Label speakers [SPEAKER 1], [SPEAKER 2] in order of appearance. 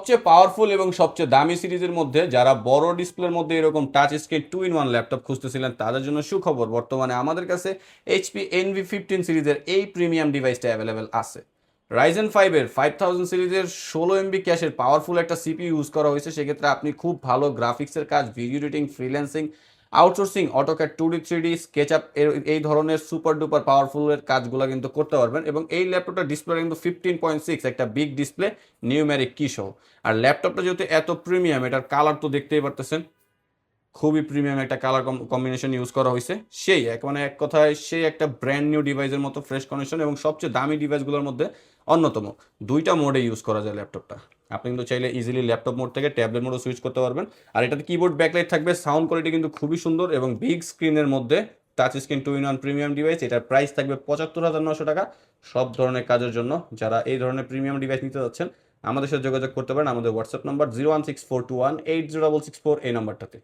[SPEAKER 1] সবচেয়ে পাওয়ারফুল এবং সবচেয়ে দামি সিরিজের মধ্যে যারা বড় ডিসপ্লের মধ্যে এরকম টাচ স্ক্রিন 2-in-1 ল্যাপটপ খুঁজতেছিলেন তাদের জন্য সুখবর, বর্তমানে আমাদের কাছে এইচপি এনভি 15 সিরিজের এই প্রিমিয়াম ডিভাইসটা অ্যাভেলেবেল আছে। রাইজেন 5-এর 5000 সিরিজের 16 MB ক্যাশের পাওয়ারফুল একটা সিপি ইউজ করা হয়েছে। সেক্ষেত্রে আপনি খুব ভালো গ্রাফিক্সের কাজ, video editing, freelancing, outsourcing, AutoCAD 2D 3D, SketchUp এই ধরনের সুপার ডুপার পাওয়ারফুলের কাজগুলো কিন্তু করতে পারবেন। এবং এই ল্যাপটপটা ডিসপ্লে কিন্তু 15.6 একটা বিগ ডিসপ্লে, নিউম্যারিক কি সহ। আর ল্যাপটপটা যেহেতু এত প্রিমিয়াম, এটার কালার তো দেখতেই পারতেছেন, খুবই প্রিমিয়াম একটা কালার কম্বিনেশন ইউজ করা হয়েছে। সেই মানে এক কথায় সেই একটা ব্র্যান্ড নিউ ডিভাইসের মতো ফ্রেশ কন্ডিশন এবং সবচেয়ে দামি ডিভাইসগুলোর মধ্যে অন্যতম। দুইটা মোডে ইউজ করা যায় ল্যাপটপটা। আপনি কিন্তু চাইলে ইজিলি ল্যাপটপ মোড থেকে ট্যাবলেট মোডে সুইচ করতে পারবেন। আর এটাতে কিবোর্ড ব্যাকলাইট থাকবে, সাউন্ড কোয়ালিটি কিন্তু খুবই সুন্দর এবং বিগ স্ক্রিনের মধ্যে touch screen 2-in-1 premium device. এটার প্রাইস থাকবে 75,900 টাকা। সব ধরনের কাজের জন্য যারা এই ধরনের প্রিমিয়াম ডিভাইস নিতে যাচ্ছেন আমাদের সাথে যোগাযোগ করতে পারেন আমাদের হোয়াটসঅ্যাপ নাম্বার 01642180664 এই নাম্বারটাতে।